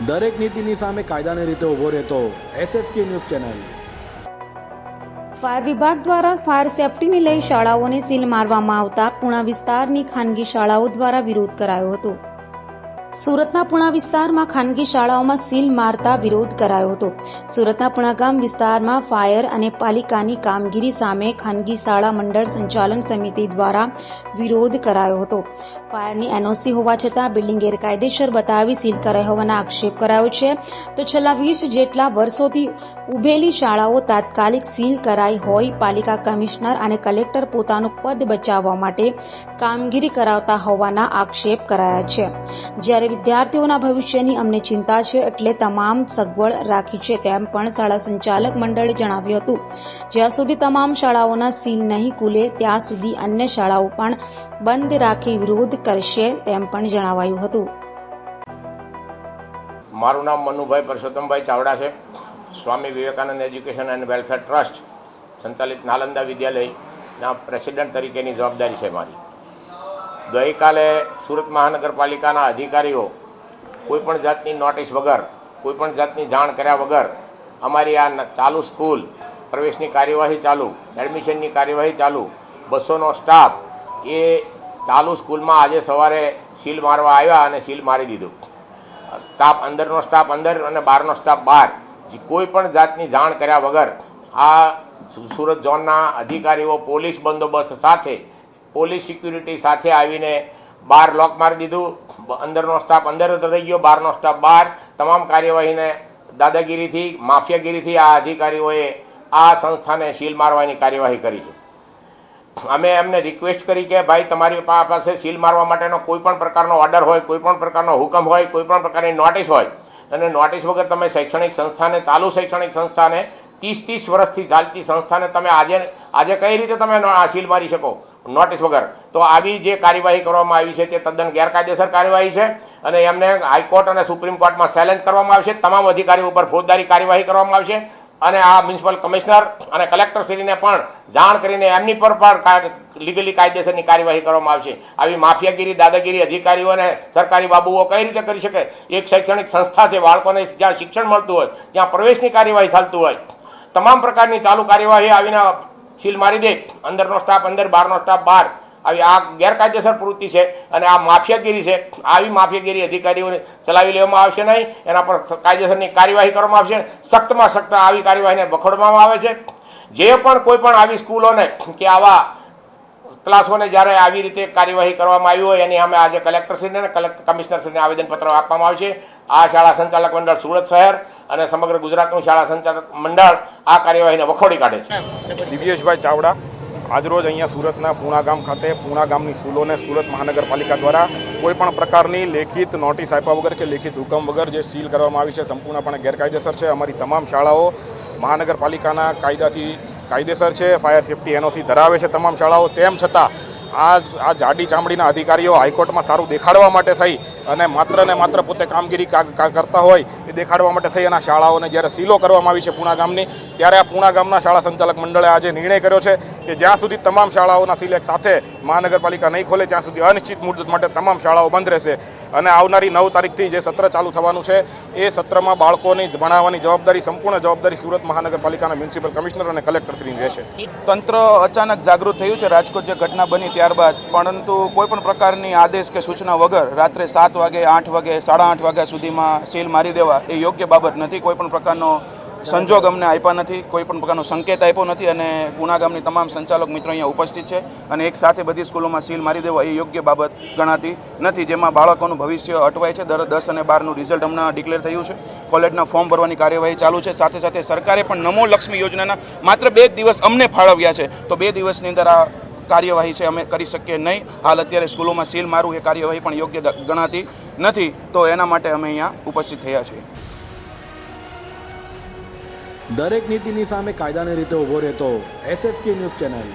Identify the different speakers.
Speaker 1: દરેક નીતિની સામે કાયદાની રીતે ઊભો રહેતો SSK ન્યૂઝ ચેનલ।
Speaker 2: ફાયર વિભાગ દ્વારા ફાયર સેફટીને લઈ શાળાઓને સીલ મારવામાં આવતા પુણા વિસ્તારની ખાનગી શાળાઓ દ્વારા વિરોધ કરાયો હતો। સુરતના પુણા વિસ્તારમાં ખાનગી શાળાઓમાં સીલ મારતા વિરોધ કરાયો હતો। સુરતના પુણાગામ વિસ્તારમાં ફાયર અને પાલિકાની કામગીરી સામે ખાનગી શાળા મંડળ સંચાલન સમિતિ દ્વારા વિરોધ કરાયો હતો। ફાયરની NOC હોવા છતાં બિલ્ડિંગ ગેરકાયદેસર બતાવી સીલ કરાઈ હોવાના આક્ષેપ કરાયો છે। તો છેલ્લા 20 જેટલા વર્ષોથી ઉભેલી શાળાઓ તાત્કાલિક સીલ કરાઈ હોય પાલિકા કમિશનર અને કલેક્ટર પોતાનું પદ બચાવવા માટે કામગીરી કરાવતા હોવાના આક્ષેપ કરાયા છે। જ્યારે વિદ્યાર્થીઓના ભવિષ્યની અમને ચિંતા છે એટલે તમામ સગવડ રાખી છે તેમ પણ શાળા સંચાલક મંડળે જણાવ્યું હતું। જ્યાં સુધી તમામ શાળાઓના સીલ નહીં ખુલે ત્યાં સુધી અન્ય શાળાઓ પણ બંધ રાખી વિરોધ કરશે તેમ પણ જણાવાયું હતું।
Speaker 3: મારું નામ મનુભાઈ પરસોત્તમભાઈ ચાવડા છે। Swami Vivekananda education and welfare trust સંચાલિત નાલંદા વિદ્યાલયના પ્રેસિડેન્ટ તરીકેની જવાબદારી છે મારી। ગઈકાલે સુરત મહાનગરપાલિકાના અધિકારીઓ કોઈપણ જાતની નોટિસ વગર કોઈપણ જાતની જાણ કર્યા વગર અમારી આ ચાલુ સ્કૂલ પ્રવેશની કાર્યવાહી ચાલુ, એડમિશનની કાર્યવાહી ચાલુ, 200નો સ્ટાફ એ ચાલુ સ્કૂલમાં આજે સવારે સીલ મારવા આવ્યા અને સીલ મારી દીધું। સ્ટાફ અંદરનો સ્ટાફ અંદર અને બહારનો સ્ટાફ બહાર, કોઈ પણ જાતની જાણ કર્યા વગર આ સુરત ઝોનના અધિકારીઓ પોલીસ બંદોબસ્ત સાથે, પોલીસ સિક્યુરિટી સાથે આવીને બહાર લોક મારી દીધું। અંદરનો સ્ટાફ અંદર રહી ગયો, બહારનો સ્ટાફ બહાર। તમામ કાર્યવાહીને દાદાગીરીથી, માફિયાગીરીથી આ અધિકારીઓએ આ સંસ્થાને સીલ મારવાની કાર્યવાહી કરી છે। અમે એમને રિક્વેસ્ટ કરી કે ભાઈ તમારી પાસે સીલ મારવા માટેનો કોઈ પણ પ્રકારનો ઓર્ડર હોય, કોઈ પણ પ્રકારનો હુકમ હોય, કોઈ પણ પ્રકારની નોટિસ હોય અને નોટિસ વગર તમે શૈક્ષણિક સંસ્થાને, ચાલુ શૈક્ષણિક સંસ્થાને 30 વર્ષથી ચાલતી સંસ્થાને તમે આજે કઈ રીતે તમે સીલ મારી શકો નોટિસ વગર? તો આવી જે કાર્યવાહી કરવામાં આવી છે તે તદ્દન ગેરકાયદેસર કાર્યવાહી છે અને એમને હાઈકોર્ટ અને સુપ્રીમ કોર્ટમાં ચેલેન્જ કરવામાં આવશે। તમામ અધિકારીઓ ઉપર ફોજદારી કાર્યવાહી કરવામાં આવશે અને આ મ્યુનિસિપલ કમિશનર અને કલેક્ટરશ્રીને પણ જાણ કરીને એમની પર પણ લીગલી કાયદેસરની કાર્યવાહી કરવામાં આવશે। આવી માફિયાગીરી, દાદાગીરી અધિકારીઓ અને સરકારી બાબુઓ કઈ રીતે કરી શકે? એક શૈક્ષણિક સંસ્થા છે, બાળકોને જ્યાં શિક્ષણ મળતું હોય, જ્યાં પ્રવેશની કાર્યવાહી ચાલતું હોય, તમામ પ્રકારની ચાલુ કાર્યવાહી આવીને સીલ મારી દે, અંદરનો સ્ટાફ અંદર, બહારનો સ્ટાફ બહાર, આવી આ ગેરકાયદેસર પ્રવૃત્તિ છે અને આ માફિયાગીરી છે। આવી માફિયાગીરી અધિકારીઓને ચલાવી લેવામાં આવશે નહીં, એના પર કાયદેસરની કાર્યવાહી કરવામાં આવશે। સખ્તમાં સખ્ત આવી કાર્યવાહીને વખોડવામાં આવે છે। જે પણ કોઈ પણ આવી સ્કૂલોને કે આવા ક્લાસોને જ્યારે આવી રીતે કાર્યવાહી કરવામાં આવી હોય એની અમે આજે કલેક્ટરશ્રીને અને કમિશનરશ્રીને આવેદનપત્ર આપવામાં આવશે। આ શાળા સંચાલક મંડળ સુરત શહેર અને સમગ્ર ગુજરાતનું શાળા સંચાલક મંડળ આ કાર્યવાહીને વખોડી કાઢે છે।
Speaker 4: દિવ્યેશભાઈ ચાવડા આજરોજ અહીંયા સુરતના પુણાગામ ખાતે પુણાગામની સ્કૂલોને સુરત મહાનગરપાલિકા દ્વારા કોઈપણ પ્રકારની લેખિત નોટિસ આપ્યા વગર કે લેખિત હુકમ વગર જે સીલ કરવામાં આવી છે સંપૂર્ણપણે ગેરકાયદેસર છે। અમારી તમામ શાળાઓ મહાનગરપાલિકાના કાયદાથી કાયદેસર છે, ફાયર સેફટી NOC ધરાવે છે તમામ શાળાઓ। તેમ છતાં આ જાડી ચામડીના અધિકારીઓ હાઈકોર્ટમાં સારું દેખાડવા માટે થઈ અને માત્ર પોતે કામગીરી કરતા હોય એ દેખાડવા માટે થઈ અને શાળાઓને જ્યારે સીલો કરવામાં આવી છે પુણાગામની, ત્યારે આ પુણાગામના શાળા સંચાલક મંડળે આજે નિર્ણય કર્યો છે કે જ્યાં સુધી તમામ શાળાઓના સીલ એક સાથે મહાનગરપાલિકા નહીં ખોલે ત્યાં સુધી અનિશ્ચિત મુદત માટે તમામ શાળાઓ બંધ રહેશે અને આવનારી 9 તારીખથી જે સત્ર ચાલુ થવાનું છે એ સત્રમાં બાળકોની ભણાવવાની જવાબદારી, સંપૂર્ણ જવાબદારી સુરત મહાનગરપાલિકાના મ્યુનિસિપલ કમિશનર અને કલેક્ટરશ્રીની રહેશે।
Speaker 5: તંત્ર અચાનક જાગૃત થયું છે રાજકોટ જે ઘટના બની ત્યારબાદ, પરંતુ કોઈપણ પ્રકારની આદેશ કે સૂચના વગર રાત્રે 7 વાગે, 8 વાગે, 8:30 વાગ્યા સુધીમાં સીલ મારી દેવા એ યોગ્ય બાબત નથી। કોઈપણ પ્રકારનો સંજોગ અમને આપ્યા નથી, કોઈપણ પ્રકારનો સંકેત આપ્યો નથી અને પુણાગામની તમામ સંચાલક મિત્રો અહીંયા ઉપસ્થિત છે અને એક સાથે બધી સ્કૂલોમાં સીલ મારી દેવા એ યોગ્ય બાબત ગણાતી નથી, જેમાં બાળકોનું ભવિષ્ય અટવાય છે। 10 અને 12નું રિઝલ્ટ હમણાં ડિક્લેર થયું છે, કોલેજના ફોર્મ ભરવાની કાર્યવાહી ચાલુ છે। સાથે સાથે સરકારે પણ નમો લક્ષ્મી યોજનાના માત્ર 2 દિવસ અમને ફાળવ્યા છે, તો 2 દિવસની અંદર આ કાર્યવાહી છે અમે કરી શકીએ નહીં। હાલ અત્યારે સ્કૂલોમાં સીલ મારવું એ કાર્યવાહી પણ યોગ્ય ગણાતી નથી, તો એના માટે અમે અહીંયા ઉપસ્થિત થયા છીએ।
Speaker 1: દરેક નીતિની સામે કાયદાની રીતે ઊભો રહેતો SSK ન્યૂઝ ચેનલ।